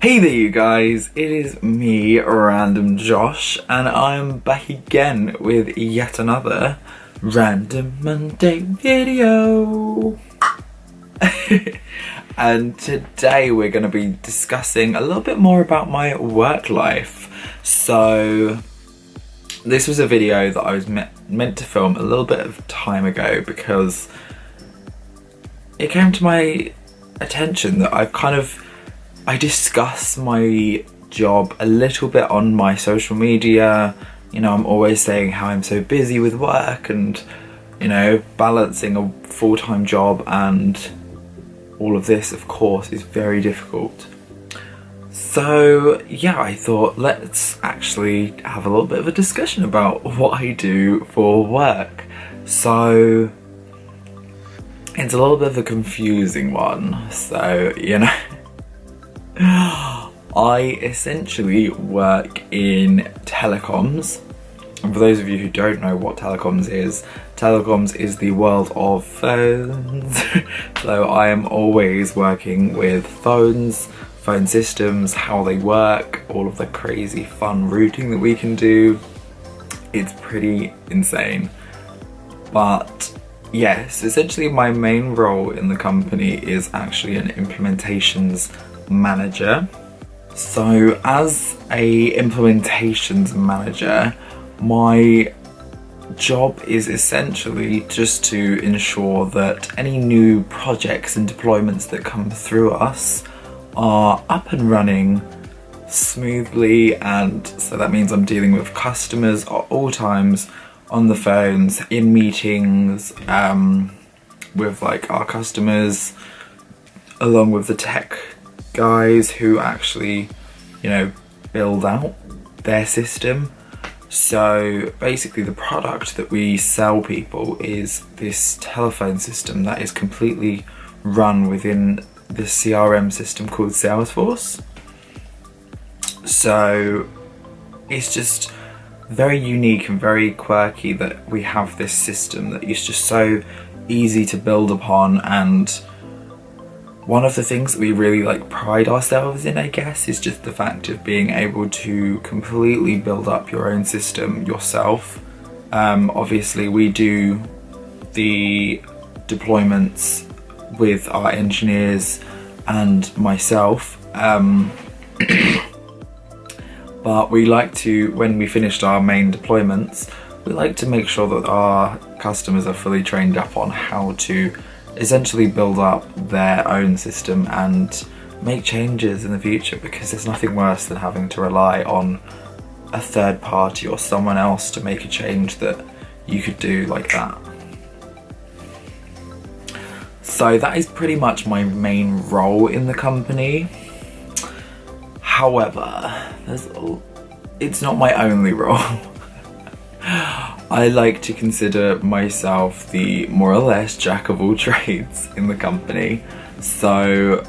Hey there you guys, it is me, RandomJosh, and I'm back again with yet another Random Monday video. And today we're going to be discussing a little bit more about my work life. So this was a video that I was meant to film a little bit of time ago because it came to my attention that I discuss my job a little bit on my social media. You know, I'm always saying how I'm so busy with work and, you know, balancing a full-time job and all of this, of course, is very difficult. So yeah, I thought let's actually have a little bit of a discussion about what I do for work. So it's a little bit of a confusing one, so you know. I essentially work in telecoms, and for those of you who don't know what telecoms is the world of phones. So I am always working with phones, phone systems, how they work, all of the crazy fun routing that we can do. It's pretty insane. But yes, essentially my main role in the company is actually an implementations manager. So as a implementations manager, my job is essentially just to ensure that any new projects and deployments that come through us are up and running smoothly, and so that means I'm dealing with customers at all times, on the phones, in meetings, with like our customers, along with the tech guys who actually, you know, build out their system. So basically the product that we sell people is this telephone system that is completely run within the CRM system called Salesforce. So it's just very unique and very quirky that we have this system that is just so easy to build upon. And one of the things that we really pride ourselves in, I guess, is just the fact of being able to completely build up your own system yourself. Obviously we do the deployments with our engineers and myself, but we like to, when we finished our main deployments, we like to make sure that our customers are fully trained up on how to essentially build up their own system and make changes in the future, because there's nothing worse than having to rely on a third party or someone else to make a change that you could do like that. So that is pretty much my main role in the company. However, it's not my only role. I like to consider myself the more or less jack of all trades in the company. So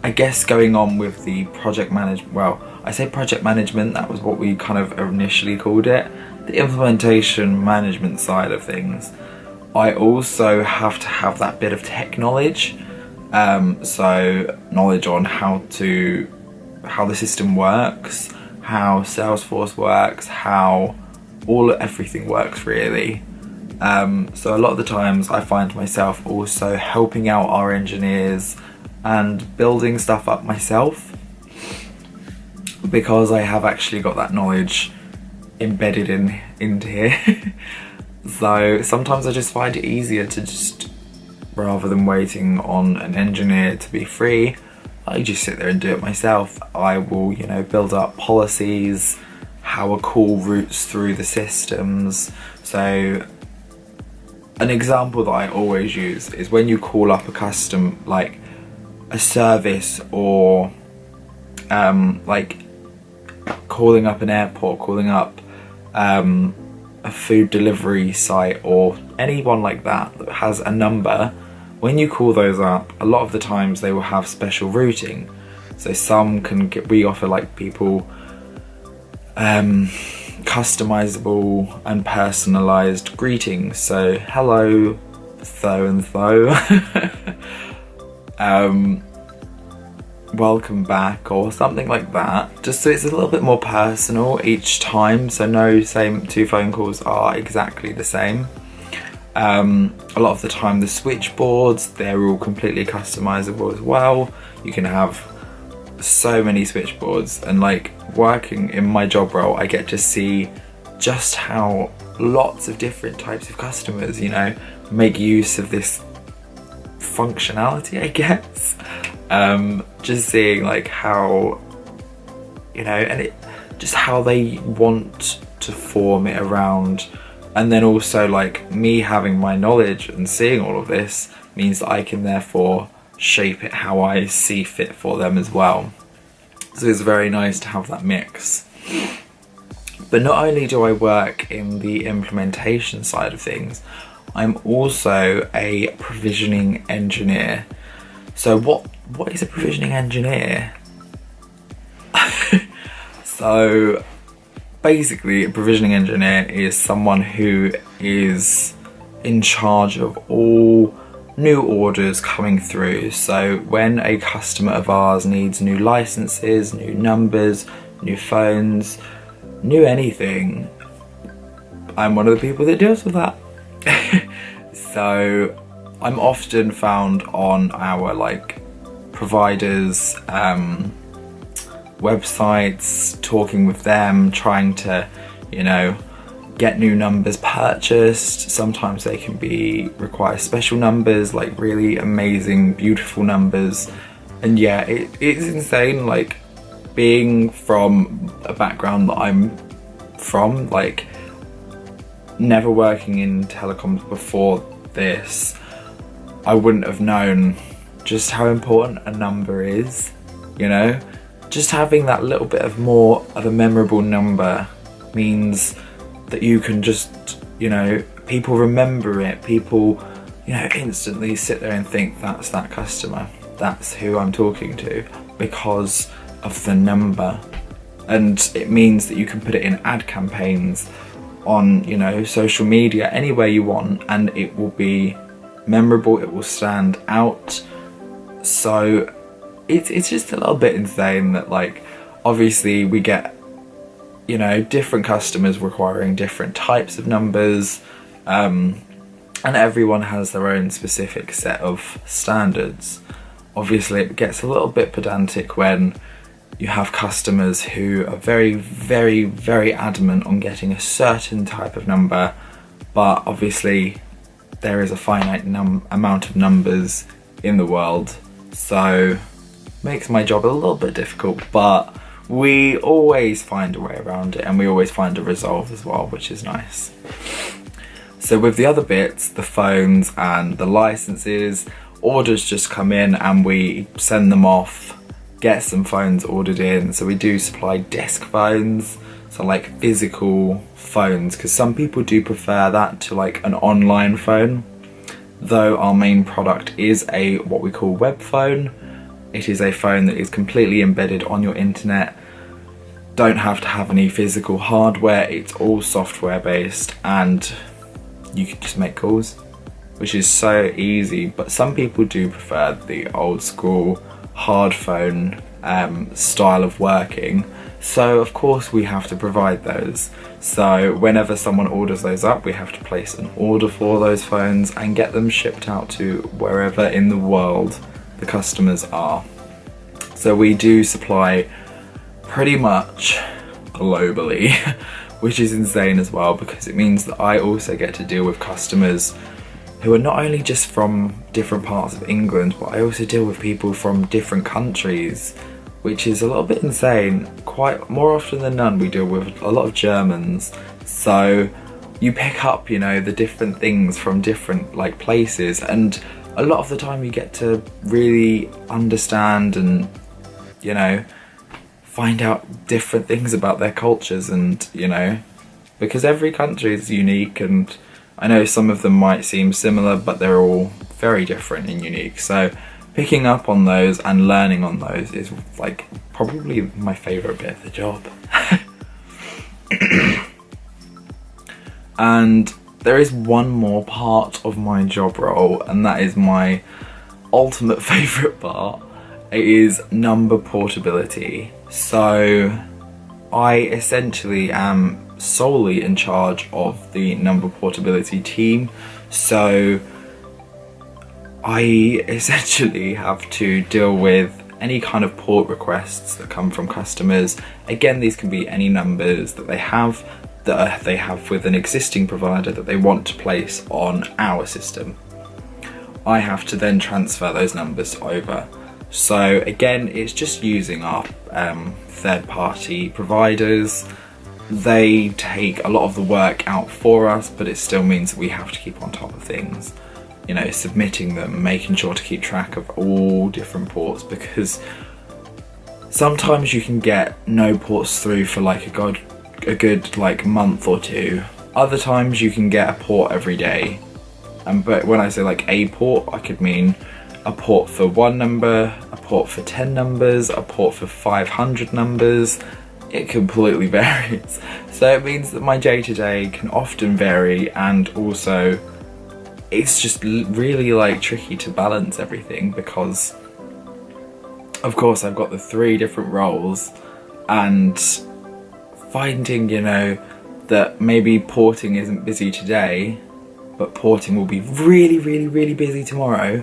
I guess going on with the project management, well, I say project management, that was what we kind of initially called it. The implementation management side of things, I also have to have that bit of tech knowledge. So knowledge on how the system works, how Salesforce works, how everything works really. So a lot of the times I find myself also helping out our engineers and building stuff up myself, because I have actually got that knowledge embedded into here. So sometimes I just find it easier to just, rather than waiting on an engineer to be free, I just sit there and do it myself. I will, you know, build up policies, how a call routes through the systems. So an example that I always use is when you call up a custom, like a service, or calling up an airport, calling up a food delivery site, or anyone like that that has a number. When you call those up, a lot of the times they will have special routing. So we offer people customizable and personalized greetings. So hello, so and so. welcome back or something like that, just so it's a little bit more personal each time, so no same 2 phone calls are exactly the same. A lot of the time the switchboards, they're all completely customizable as well. You can have so many switchboards, and like working in my job role, I get to see just how lots of different types of customers, you know, make use of this functionality, I guess. Just seeing like how, you know, and just how they want to form it around. And then also like me having my knowledge and seeing all of this means that I can therefore shape it how I see fit for them as well. So it's very nice to have that mix. But not only do I work in the implementation side of things, I'm also a provisioning engineer. So what is a provisioning engineer? So basically, a provisioning engineer is someone who is in charge of all new orders coming through. So when a customer of ours needs new licenses, new numbers, new phones, new anything, I'm one of the people that deals with that. So I'm often found on our like providers' websites, talking with them, trying to, you know, get new numbers purchased. Sometimes they can require special numbers, like really amazing, beautiful numbers. And yeah, it's insane, like being from a background that I'm from, like never working in telecoms before this, I wouldn't have known just how important a number is, you know? Just having that little bit of more of a memorable number means that you can just, you know, people remember it, people, you know, instantly sit there and think that's that customer, that's who I'm talking to because of the number. And it means that you can put it in ad campaigns on, you know, social media, anywhere you want, and it will be memorable, it will stand out. So it's just a little bit insane that, like, obviously we get, you know, different customers requiring different types of numbers, and everyone has their own specific set of standards. Obviously it gets a little bit pedantic when you have customers who are very, very, very adamant on getting a certain type of number, but obviously there is a finite amount of numbers in the world, so makes my job a little bit difficult, but we always find a way around it and we always find a resolve as well, which is nice. So with the other bits, the phones and the licenses, orders just come in and we send them off, get some phones ordered in. So we do supply desk phones, so like physical phones, because some people do prefer that to like an online phone, though our main product is a what we call web phone. It is a phone that is completely embedded on your internet, don't have to have any physical hardware, it's all software based, and you can just make calls, which is so easy. But some people do prefer the old school hard phone style of working, so of course we have to provide those. So whenever someone orders those up, we have to place an order for those phones and get them shipped out to wherever in the world the customers are. So we do supply pretty much globally, which is insane as well, because it means that I also get to deal with customers who are not only just from different parts of England, but I also deal with people from different countries, which is a little bit insane. Quite more often than none, we deal with a lot of Germans. So you pick up, you know, the different things from different like places, and a lot of the time you get to really understand and, you know, find out different things about their cultures, and, you know, because every country is unique, and I know some of them might seem similar, but they're all very different and unique. So picking up on those and learning on those is like probably my favourite bit of the job. And there is one more part of my job role, and that is my ultimate favourite part. It is number portability. So I essentially am solely in charge of the number portability team. So I essentially have to deal with any kind of port requests that come from customers. Again, these can be any numbers that they have with an existing provider that they want to place on our system. I have to then transfer those numbers over. So again, it's just using our third-party providers. They take a lot of the work out for us, but it still means that we have to keep on top of things. You know, submitting them, making sure to keep track of all different ports, because sometimes you can get no ports through for like a good like month or two. Other times you can get a port every day. But when I say like a port, I could mean a port for 1 number, a port for 10 numbers, a port for 500 numbers. It completely varies. So it means that my day-to-day can often vary, and also it's just really like tricky to balance everything, because of course I've got the 3 different roles, and finding, you know, that maybe porting isn't busy today, but porting will be really busy tomorrow,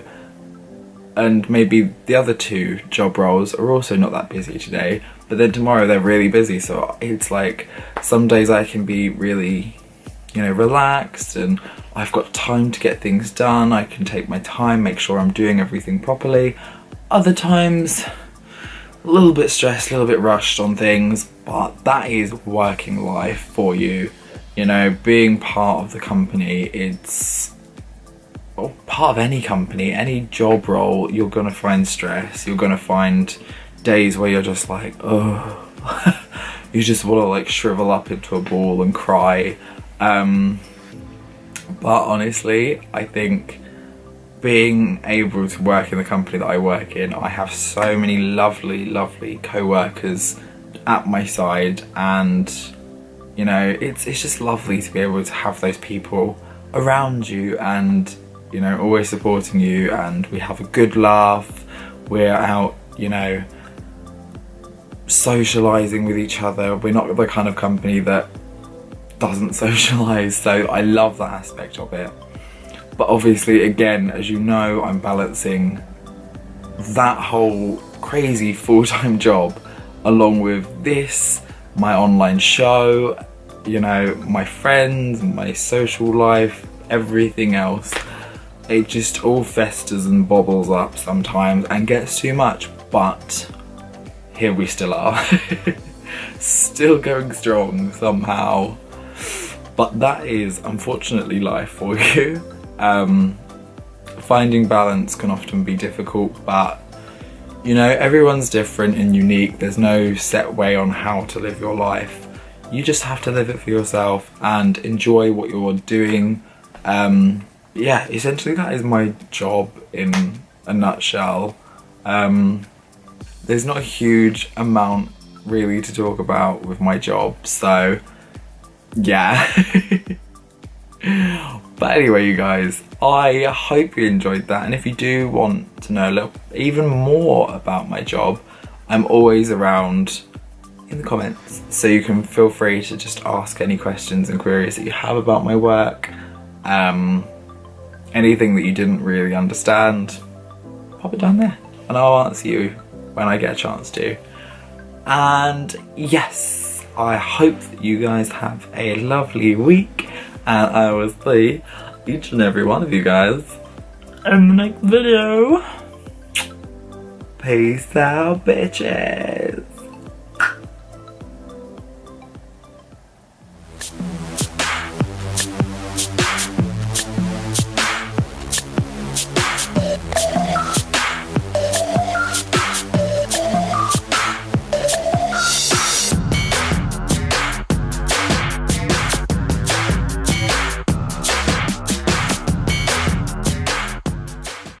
and maybe the other 2 job roles are also not that busy today, but then tomorrow they're really busy. So it's like some days I can be really, you know, relaxed and I've got time to get things done. I can take my time, make sure I'm doing everything properly. Other times a little bit stressed, a little bit rushed on things, but that is working life for you. You know, being part of the company, it's part of any company, any job role, you're gonna find stress. You're gonna find days where you're just like, oh, you just want to like shrivel up into a ball and cry. But honestly, I think being able to work in the company that I work in, I have so many lovely co-workers at my side, and you know, it's just lovely to be able to have those people around you and, you know, always supporting you, and we have a good laugh. We're out, you know, socializing with each other. We're not the kind of company that doesn't socialize, so I love that aspect of it. But obviously, again, as you know, I'm balancing that whole crazy full-time job along with this, my online show, you know, my friends, my social life, everything else. It just all festers and bobbles up sometimes and gets too much, but here we still are. Still going strong somehow. But that is unfortunately life for you. Finding balance can often be difficult, but you know, everyone's different and unique. There's no set way on how to live your life. You just have to live it for yourself and enjoy what you're doing. Yeah, essentially that is my job in a nutshell. There's not a huge amount really to talk about with my job, so yeah. But anyway, you guys, I hope you enjoyed that, and if you do want to know a little even more about my job, I'm always around in the comments, so you can feel free to just ask any questions and queries that you have about my work. Anything that you didn't really understand, pop it down there and I'll answer you when I get a chance to. And yes, I hope that you guys have a lovely week, and I will see each and every one of you guys in the next video. Peace out, bitches.